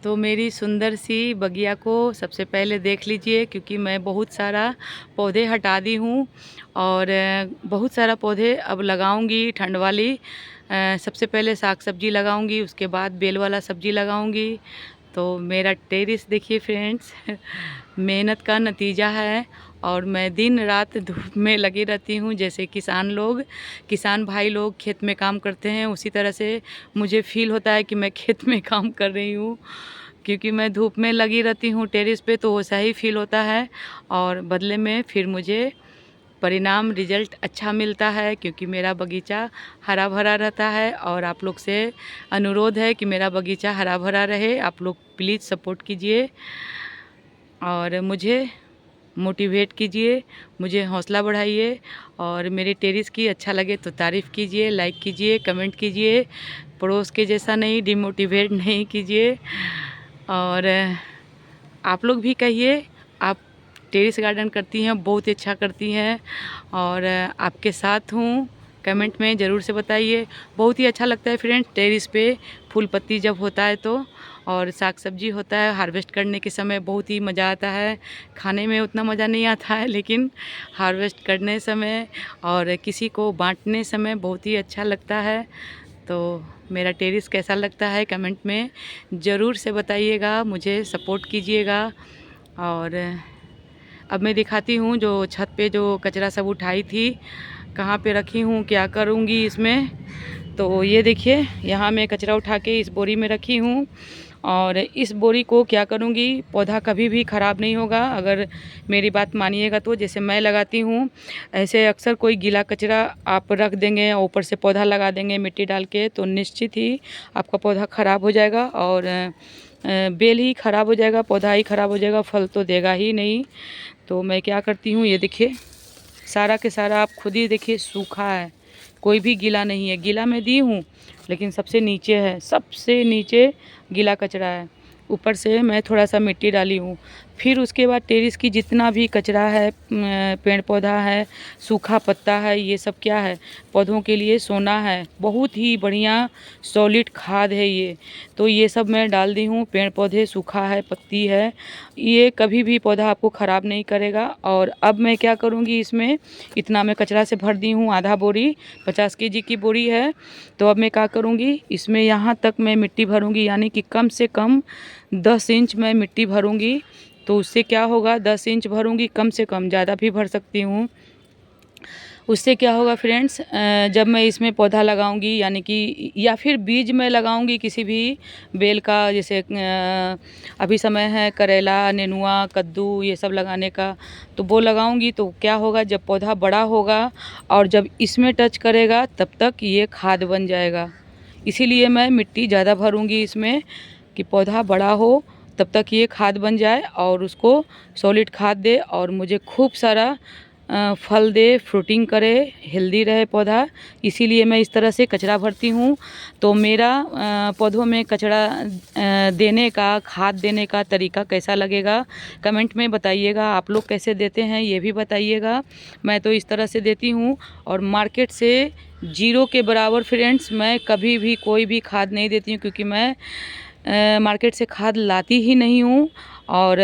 तो मेरी सुंदर सी बगिया को सबसे पहले देख लीजिए, क्योंकि मैं बहुत सारा पौधे हटा दी हूँ और बहुत सारा पौधे अब लगाऊंगी ठंड वाली। सबसे पहले साग सब्जी लगाऊंगी, उसके बाद बेल वाला सब्जी लगाऊंगी। तो मेरा टेरिस देखिए फ्रेंड्स, मेहनत का नतीजा है। और मैं दिन रात धूप में लगी रहती हूँ। जैसे किसान भाई लोग खेत में काम करते हैं, उसी तरह से मुझे फील होता है कि मैं खेत में काम कर रही हूँ, क्योंकि मैं धूप में लगी रहती हूँ टेरिस पे, तो वैसा ही फील होता है। और बदले में फिर मुझे परिणाम रिजल्ट अच्छा मिलता है, क्योंकि मेरा बगीचा हरा भरा रहता है। और आप लोग से अनुरोध है कि मेरा बगीचा हरा भरा रहे। आप लोग प्लीज़ सपोर्ट कीजिए और मुझे मोटिवेट कीजिए, मुझे हौसला बढ़ाइए। और मेरे टेरिस की अच्छा लगे तो तारीफ़ कीजिए, लाइक कीजिए, कमेंट कीजिए। पड़ोस के जैसा नहीं, डिमोटिवेट नहीं कीजिए। और आप लोग भी कहिए, आप टेरिस गार्डन करती हैं, बहुत ही अच्छा करती हैं। और आपके साथ हूँ, कमेंट में ज़रूर से बताइए। बहुत ही अच्छा लगता है फ्रेंड्स टेरिस पे फूल पत्ती जब होता है तो, और साग सब्जी होता है हार्वेस्ट करने के समय बहुत ही मज़ा आता है। खाने में उतना मज़ा नहीं आता है, लेकिन हार्वेस्ट करने समय और किसी को बांटने समय बहुत ही अच्छा लगता है। तो मेरा टेरिस कैसा लगता है कमेंट में ज़रूर से बताइएगा, मुझे सपोर्ट कीजिएगा। और अब मैं दिखाती हूँ जो छत पे जो कचरा सब उठाई थी, कहाँ पे रखी हूँ, क्या करूँगी इसमें। तो ये देखिए, यहाँ मैं कचरा उठा के इस बोरी में रखी हूँ। और इस बोरी को क्या करूँगी, पौधा कभी भी ख़राब नहीं होगा अगर मेरी बात मानिएगा तो। जैसे मैं लगाती हूँ, ऐसे अक्सर कोई गीला कचरा आप रख देंगे और ऊपर से पौधा लगा देंगे मिट्टी डाल के, तो निश्चित ही आपका पौधा ख़राब हो जाएगा। और बेल ही ख़राब हो जाएगा, पौधा ही ख़राब हो जाएगा, फल तो देगा ही नहीं। तो मैं क्या करती हूँ, ये देखिए सारा के सारा आप खुद ही देखिए सूखा है, कोई भी गीला नहीं है। गीला मैं दी हूँ लेकिन सबसे नीचे है, सबसे नीचे गीला कचरा है। ऊपर से मैं थोड़ा सा मिट्टी डाली हूँ। फिर उसके बाद टेरिस की जितना भी कचरा है, पेड़ पौधा है, सूखा पत्ता है, ये सब क्या है, पौधों के लिए सोना है। बहुत ही बढ़िया सॉलिड खाद है ये। तो ये सब मैं डाल दी हूँ। पेड़ पौधे सूखा है, पत्ती है, ये कभी भी पौधा आपको ख़राब नहीं करेगा। और अब मैं क्या करूँगी, इसमें इतना मैं कचरा से भर दी हूँ, आधा बोरी 50 केजी की बोरी है। तो अब मैं क्या करूँगी, इसमें यहाँ तक मैं मिट्टी भरूँगी, यानी कि कम से कम 10 इंच मैं मिट्टी भरूँगी। तो उससे क्या होगा, 10 इंच भरूँगी, कम से कम, ज़्यादा भी भर सकती हूँ। उससे क्या होगा फ्रेंड्स, जब मैं इसमें पौधा लगाऊंगी, यानी कि या फिर बीज में लगाऊंगी किसी भी बेल का, जैसे अभी समय है करेला, नेनुआ, कद्दू, ये सब लगाने का, तो वो लगाऊंगी। तो क्या होगा, जब पौधा बड़ा होगा और जब इसमें टच करेगा तब तक ये खाद बन जाएगा। इसीलिए मैं मिट्टी ज़्यादा भरूंगी इसमें, कि पौधा बड़ा हो तब तक ये खाद बन जाए और उसको सॉलिड खाद दे और मुझे खूब सारा फल दे, फ्रूटिंग करे, हेल्दी रहे पौधा। इसीलिए मैं इस तरह से कचरा भरती हूँ। तो मेरा पौधों में कचरा देने का, खाद देने का तरीका कैसा लगेगा कमेंट में बताइएगा। आप लोग कैसे देते हैं ये भी बताइएगा। मैं तो इस तरह से देती हूँ। और मार्केट से जीरो के बराबर फ्रेंड्स मैं कभी भी कोई भी खाद नहीं देती हूँ, क्योंकि मैं मार्केट से खाद लाती ही नहीं हूँ। और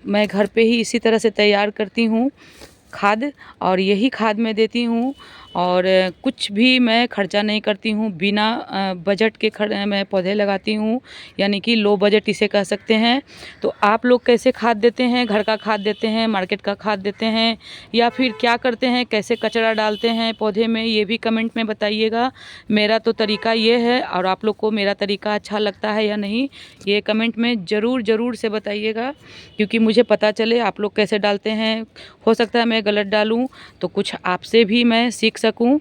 मैं घर पे ही इसी तरह से तैयार करती हूँ खाद, और यही खाद मैं देती हूँ। और कुछ भी मैं खर्चा नहीं करती हूँ, बिना बजट के मैं पौधे लगाती हूँ, यानी कि लो बजट इसे कह सकते हैं। तो आप लोग कैसे खाद देते हैं, घर का खाद देते हैं, मार्केट का खाद देते हैं, या फिर क्या करते हैं, कैसे कचरा डालते हैं पौधे में, ये भी कमेंट में बताइएगा। मेरा तो तरीका ये है, और आप लोग को मेरा तरीका अच्छा लगता है या नहीं, ये कमेंट में ज़रूर से बताइएगा, क्योंकि मुझे पता चले आप लोग कैसे डालते हैं। हो सकता है मैं गलत डालूं, तो कुछ आपसे भी मैं सीख सकूं।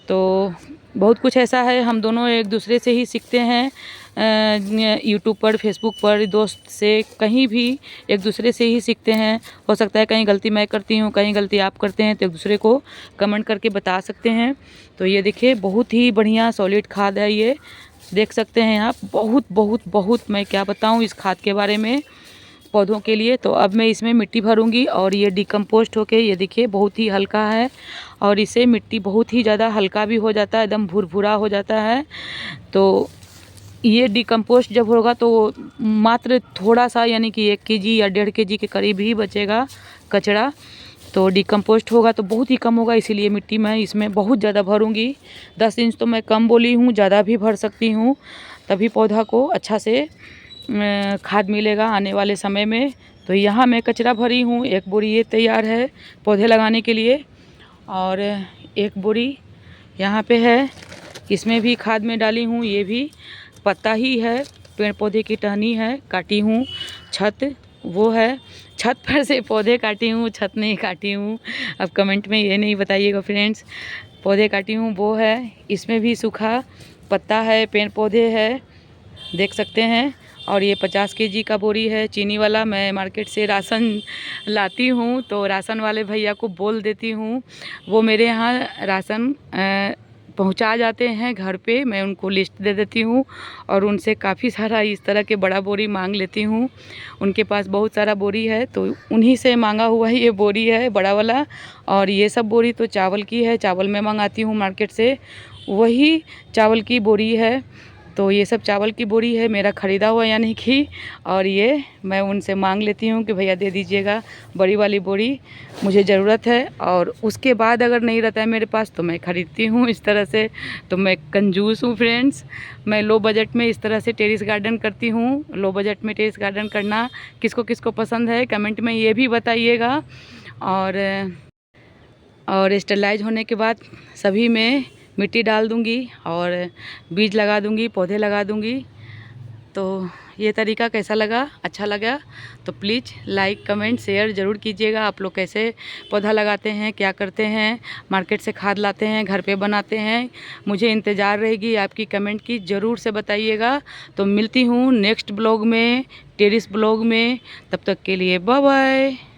तो बहुत कुछ ऐसा है, हम दोनों एक दूसरे से ही सीखते हैं। यूट्यूब पर, फेसबुक पर, दोस्त से, कहीं भी एक दूसरे से ही सीखते हैं। हो सकता है कहीं गलती मैं करती हूँ, कहीं गलती आप करते हैं, तो एक दूसरे को कमेंट करके बता सकते हैं। तो ये देखिए बहुत ही बढ़िया सॉलिड खाद है, ये देख सकते हैं आप। बहुत बहुत बहुत मैं क्या बताऊँ इस खाद के बारे में पौधों के लिए। तो अब मैं इसमें मिट्टी भरूंगी और ये डिकम्पोस्ट होके, ये देखिए बहुत ही हल्का है, और इससे मिट्टी बहुत ही ज़्यादा हल्का भी हो जाता है, एकदम भुरभुरा हो जाता है। तो ये डिकम्पोस्ट जब होगा तो मात्र थोड़ा सा यानी कि 1 केजी या 1.5 केजी के करीब ही बचेगा कचरा। तो डिकम्पोस्ट होगा तो बहुत ही कम होगा, इसीलिए मिट्टी मैं इसमें बहुत ज़्यादा भरूंगी। 10 इंच तो मैं कम बोली हूँ, ज़्यादा भी भर सकती हूँ, तभी पौधा को अच्छा से खाद मिलेगा आने वाले समय में। तो यहाँ मैं कचरा भरी हूँ, 1 बोरी ये तैयार है पौधे लगाने के लिए, और 1 बोरी यहाँ पे है, इसमें भी खाद में डाली हूँ। ये भी पत्ता ही है, पेड़ पौधे की टहनी है, काटी हूँ। छत वो है, छत पर से पौधे काटी हूँ, छत नहीं काटी हूँ। अब कमेंट में ये नहीं बताइएगा फ्रेंड्स, पौधे काटी हूँ वो है। इसमें भी सूखा पत्ता है, पेड़ पौधे है, देख सकते हैं। और ये 50 केजी का बोरी है चीनी वाला। मैं मार्केट से राशन लाती हूँ तो राशन वाले भैया को बोल देती हूँ, वो मेरे यहाँ राशन पहुंचा जाते हैं घर पे। मैं उनको लिस्ट दे देती हूँ और उनसे काफ़ी सारा इस तरह के बड़ा बोरी मांग लेती हूँ। उनके पास बहुत सारा बोरी है तो उन्हीं से मांगा हुआ ही ये बोरी है बड़ा वाला। और ये सब बोरी तो चावल की है, चावल मैं मंगाती हूँ मार्केट से, वही चावल की बोरी है। तो ये सब चावल की बोरी है, मेरा ख़रीदा हुआ यानी कि। और ये मैं उनसे मांग लेती हूँ कि भैया दे दीजिएगा बड़ी वाली बोरी, मुझे ज़रूरत है। और उसके बाद अगर नहीं रहता है मेरे पास तो मैं ख़रीदती हूँ इस तरह से। तो मैं कंजूस हूँ फ्रेंड्स। मैं लो बजट में इस तरह से टेरेस गार्डन करती हूँ। लो बजट में टेरेस गार्डन करना किसको किसको पसंद है कमेंट में ये भी बताइएगा। और स्टेरलाइज होने के बाद सभी में मिट्टी डाल दूंगी और बीज लगा दूंगी, पौधे लगा दूंगी। तो ये तरीका कैसा लगा? अच्छा लगा तो प्लीज़ लाइक कमेंट शेयर ज़रूर कीजिएगा। आप लोग कैसे पौधा लगाते हैं, क्या करते हैं, मार्केट से खाद लाते हैं, घर पे बनाते हैं? मुझे इंतज़ार रहेगी आपकी कमेंट की, ज़रूर से बताइएगा। तो मिलती हूँ नेक्स्ट ब्लॉग में, टेरेस ब्लॉग में। तब तक के लिए बाय बाय।